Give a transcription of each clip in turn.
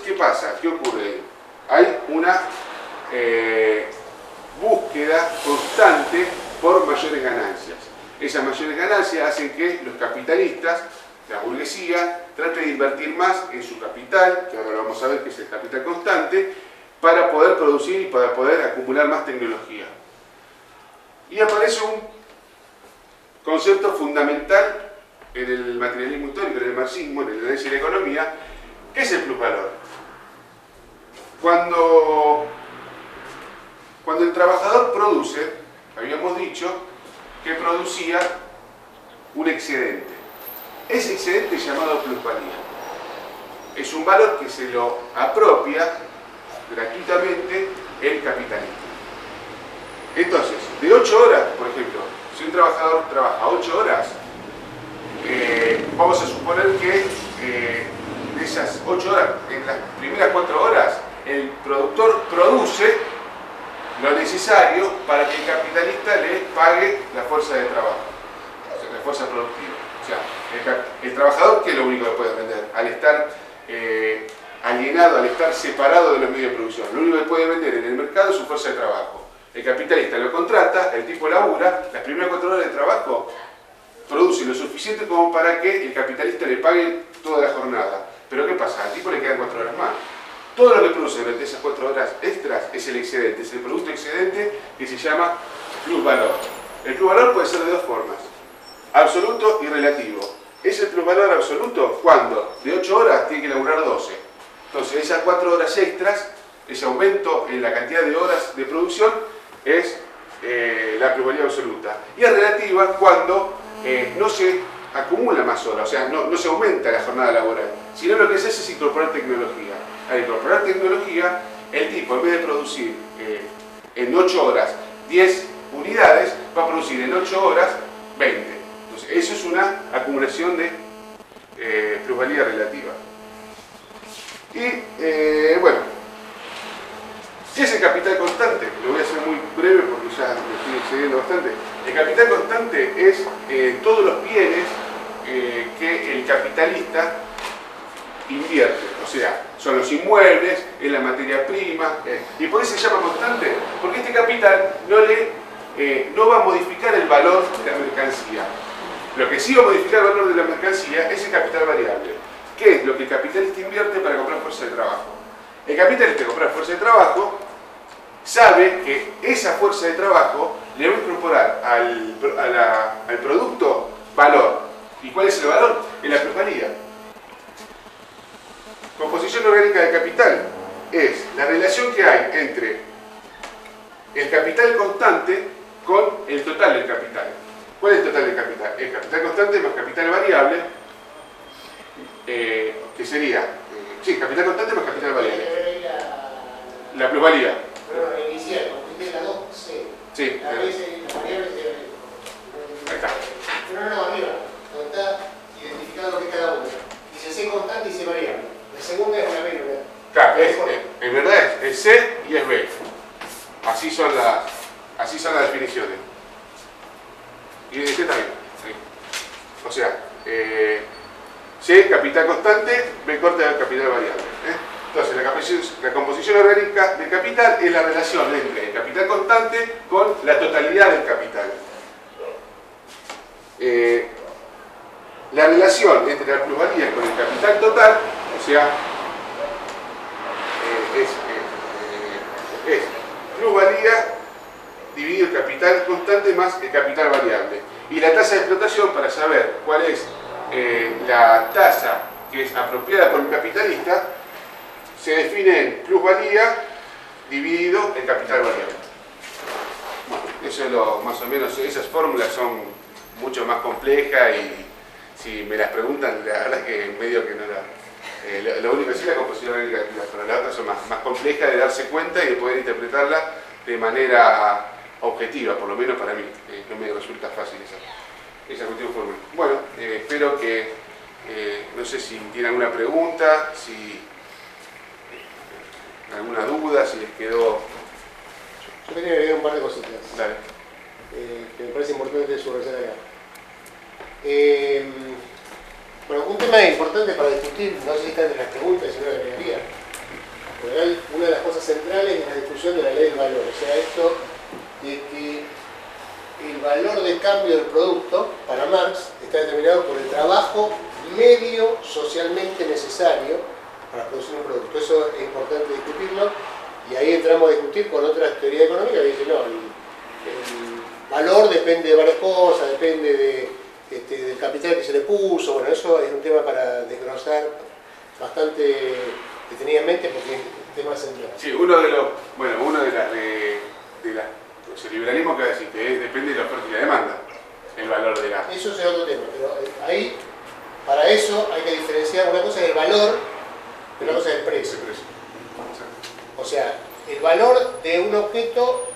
¿qué pasa? ¿Qué ocurre? Hay una búsqueda constante por mayores ganancias. Esas mayores ganancias hacen que los capitalistas, la burguesía, trate de invertir más en su capital, que ahora lo vamos a ver que es el capital constante, para poder producir y para poder acumular más tecnología. Y aparece un concepto fundamental en el materialismo histórico, en el marxismo, en el análisis de la economía, que es el plusvalor. Cuando el trabajador produce, habíamos dicho que producía un excedente. Ese excedente es llamado plusvalía. Es un valor que se lo apropia gratuitamente el capitalista. Entonces, de 8 horas, por ejemplo, si un trabajador trabaja 8 horas, vamos a suponer que de esas 8 horas, en las primeras 4 horas, el productor produce lo necesario para que el capitalista le pague la fuerza de trabajo, o sea, la fuerza productiva. O sea, el trabajador, ¿qué es lo único que puede vender? Al estar alienado, al estar separado de los medios de producción, lo único que puede vender en el mercado es su fuerza de trabajo. El capitalista lo contrata, el tipo labura, las primeras 4 horas de trabajo produce lo suficiente como para que el capitalista le pague toda la jornada. Pero ¿qué pasa? Al tipo le quedan 4 horas más. Todo lo que produce durante esas 4 horas extras es el excedente, es el producto excedente que se llama plusvalor. El plusvalor puede ser de dos formas, absoluto y relativo. ¿Es el plusvalor absoluto? Cuando de 8 horas tiene que laburar 12. Entonces esas 4 horas extras, ese aumento en la cantidad de horas de producción, es la plusvalía absoluta. Y es relativa cuando no se acumula más horas, o sea, no se aumenta la jornada laboral, sino lo que se hace es incorporar tecnología. Al incorporar tecnología, el tipo, en vez de producir en 8 horas 10 unidades, va a producir en 8 horas 20. Entonces, eso es una acumulación de plusvalía relativa. Y, bueno, ¿qué es el capital constante? Lo voy a hacer muy breve porque ya me estoy excediendo bastante. El capital constante es todos los bienes que el capitalista invierte. O sea, son los inmuebles, es la materia prima. ¿Y por qué se llama constante? Porque este capital no va a modificar el valor de la mercancía. Lo que sí va a modificar el valor de la mercancía es el capital variable. ¿Qué es lo que el capitalista invierte para comprar fuerza de trabajo? El capitalista que compra fuerza de trabajo sabe que esa fuerza de trabajo le va a incorporar al producto valor. ¿Y cuál es el valor? Es la plusvalía. Composición orgánica de capital es la relación que hay entre el capital constante con el total del capital. ¿Cuál es el total del capital? El capital constante más capital variable, que sería, sí, capital constante más capital variable. La plusvalía. Pero inicial, porque la 2, C. Sí. La variable se... Ahí está. No, arriba. Donde está identificado lo que es cada uno. Dice C constante y C variable. La segunda es una B, ¿verdad? Claro, en verdad es C y es B. Así son las definiciones. Y este también. Sí. O sea, C, capital constante, B corta, capital variable. Entonces, la composición orgánica del capital es la relación entre el capital constante con la totalidad del capital. La relación entre la plusvalía con el capital total, o sea, es plusvalía dividido el capital constante más el capital variable. Y la tasa de explotación, para saber cuál es la tasa que es apropiada por el capitalista, se define en plusvalía dividido el capital variable. Bueno, eso es lo más o menos, esas fórmulas son mucho más complejas y si me las preguntan, la verdad es que medio que no lo único que sí es la composición orgánica de capital, pero las otras son más complejas de darse cuenta y de poder interpretarla de manera objetiva, por lo menos para mí, no me resulta fácil esa cuestión fórmula. Bueno, espero que, no sé si tienen alguna pregunta, si alguna duda, si les quedó... Yo quería agregar un par de cositas. Dale. Que me parece importante subrayar acá. Bueno, un tema importante para discutir, no sé si está entre las preguntas, si no lo agregaría, Pero una de las cosas centrales es la discusión de la ley del valor, o sea, esto de que el valor de cambio del producto, para Marx, está determinado por el trabajo medio socialmente necesario para producir un producto. Eso es importante discutirlo, y ahí entramos a discutir con otras teorías económicas que dicen, no, el valor depende de varias cosas, depende del capital que se le puso. Bueno, eso es un tema para desglosar bastante detenidamente porque es un tema central. Sí, uno de los liberalismo que va a decir que depende de la oferta y la demanda, el valor de la... Eso es otro tema, pero ahí, para eso hay que diferenciar, una cosa es el valor y otra cosa es el precio. O sea, el valor de un objeto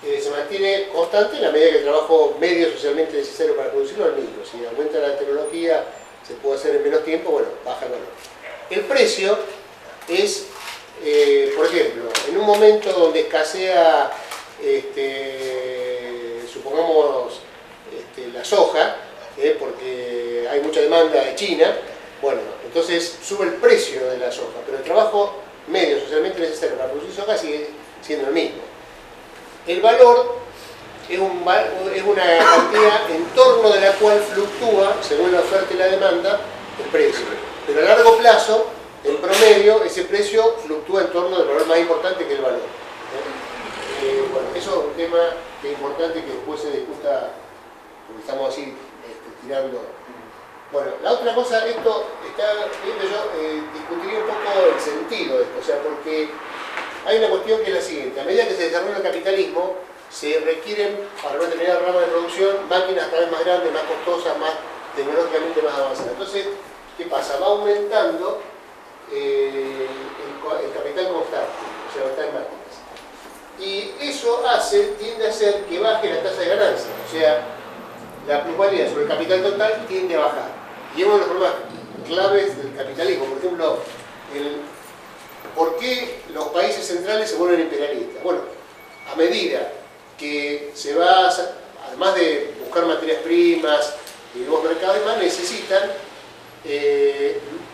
se mantiene constante en la medida que el trabajo medio socialmente necesario para producirlo es el mismo. Si aumenta la tecnología, se puede hacer en menos tiempo, bueno, baja el valor. El precio es, por ejemplo, en un momento donde escasea, supongamos, la soja, porque hay mucha demanda de China, bueno, entonces sube el precio de la soja, pero el trabajo medio socialmente necesario para producir soja sigue siendo el mismo. El valor es una cantidad en torno de la cual fluctúa, según la oferta y la demanda, el precio. Pero a largo plazo, en promedio, ese precio fluctúa en torno del valor más importante que el valor. Bueno, eso es un tema que es importante que después se discuta, porque estamos así tirando. Bueno, la otra cosa, esto está viendo yo, discutiría un poco el sentido de esto, o sea, porque hay una cuestión que es la siguiente: a medida que se desarrolla el capitalismo, se requieren, para una determinada rama de producción, máquinas cada vez más grandes, más costosas, más tecnológicamente más avanzadas. Entonces, ¿qué pasa? Va aumentando el capital constante, o sea, va a estar en máquinas. Y eso tiende a hacer que baje la tasa de ganancia, o sea, la plusvalía sobre el capital total tiende a bajar. Y es uno de los problemas claves del capitalismo. Por ejemplo, ¿por qué los países centrales se vuelven imperialistas? Bueno, a medida que se va, además de buscar materias primas y nuevos mercados y demás, necesitan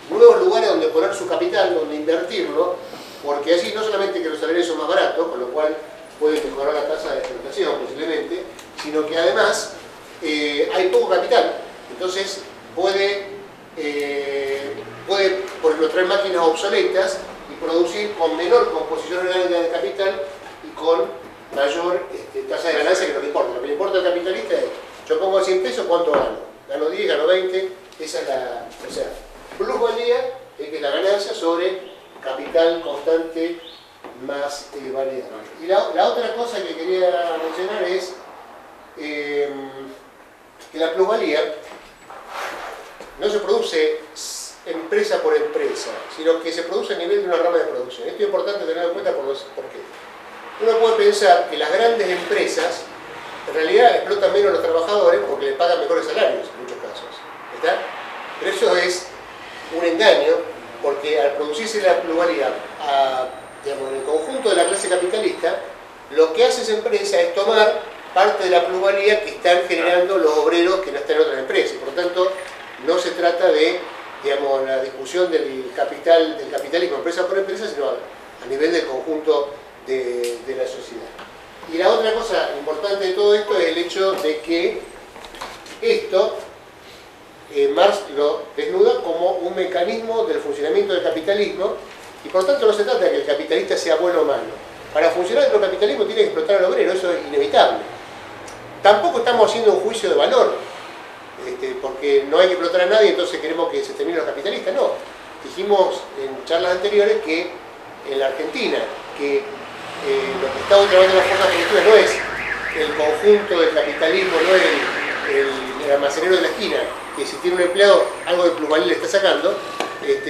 nuevos lugares donde poner su capital, donde invertirlo, porque así no solamente que los salarios son más baratos, con lo cual puede mejorar la tasa de explotación posiblemente, sino que además hay poco capital. Entonces puede, por ejemplo, traer máquinas obsoletas y producir con menor composición orgánica de capital y con mayor tasa de ganancia, que es lo que importa. Lo que le importa al capitalista es: yo pongo 100 pesos, ¿cuánto gano? Gano 10, gano 20, esa es la, o sea, plusvalía, que es la ganancia sobre capital constante más variable. Y la otra cosa que quería mencionar es que la plusvalía no se produce empresa por empresa, sino que se produce a nivel de una rama de producción. Esto es importante tenerlo en cuenta por qué. Uno puede pensar que las grandes empresas en realidad explotan menos a los trabajadores porque les pagan mejores salarios en muchos casos, ¿está? Pero eso es un engaño, porque al producirse la plusvalía digamos, en el conjunto de la clase capitalista, lo que hace esa empresa es tomar parte de la plusvalía que están generando los obreros que no están en otras empresas. Por lo tanto, no se trata de, digamos, la discusión del capitalismo empresa por empresa, sino a nivel del conjunto de la sociedad. Y la otra cosa importante de todo esto es el hecho de que esto Marx lo desnuda como un mecanismo del funcionamiento del capitalismo, y por lo tanto no se trata de que el capitalista sea bueno o malo. Para funcionar el capitalismo tiene que explotar al obrero, eso es inevitable. Tampoco estamos haciendo un juicio de valor, porque no hay que explotar a nadie, entonces queremos que se terminen los capitalistas. No, dijimos en charlas anteriores que en la Argentina, que lo que está hoy trabajando las fuerzas productivas no es el conjunto del capitalismo, no es el almacenero de la esquina, que si tiene un empleado algo de plusvalía le está sacando,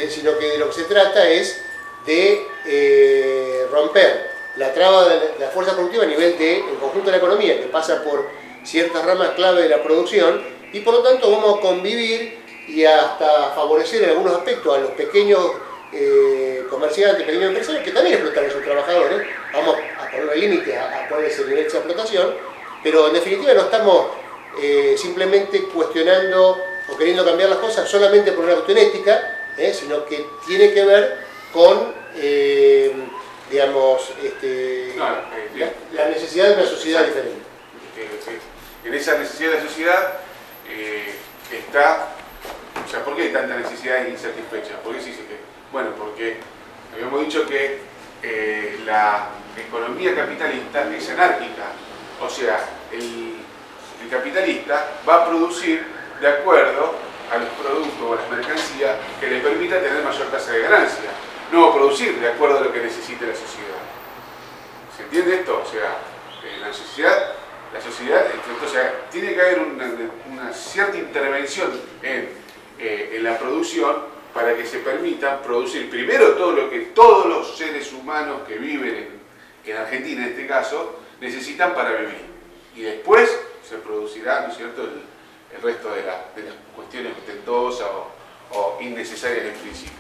sino que de lo que se trata es de romper la traba de la fuerza productiva a nivel del conjunto de la economía, que pasa por ciertas ramas clave de la producción, y por lo tanto vamos a convivir y hasta favorecer en algunos aspectos a los pequeños comerciantes, pequeños empresarios, que también explotan a sus trabajadores. Vamos a poner límites a cuál es el nivel de esa explotación, pero en definitiva no estamos simplemente cuestionando o queriendo cambiar las cosas solamente por una cuestión ética, sino que tiene que ver con digamos, la necesidad de una sociedad diferente. En esa necesidad de la sociedad está, o sea, ¿por qué hay tanta necesidad insatisfecha? ¿Por qué se dice que? Bueno, porque habíamos dicho que la economía capitalista es anárquica, o sea, el capitalista va a producir de acuerdo a los productos o a las mercancías que le permita tener mayor tasa de ganancia, no va a producir de acuerdo a lo que necesite la sociedad. ¿Se entiende esto? O sea, la sociedad, o sea, tiene que haber una cierta intervención en la producción para que se permita producir primero todo lo que todos los seres humanos que viven en Argentina, en este caso, necesitan para vivir. Y después se producirá, ¿no es cierto?, el resto de las cuestiones ostentosas o innecesarias en principio.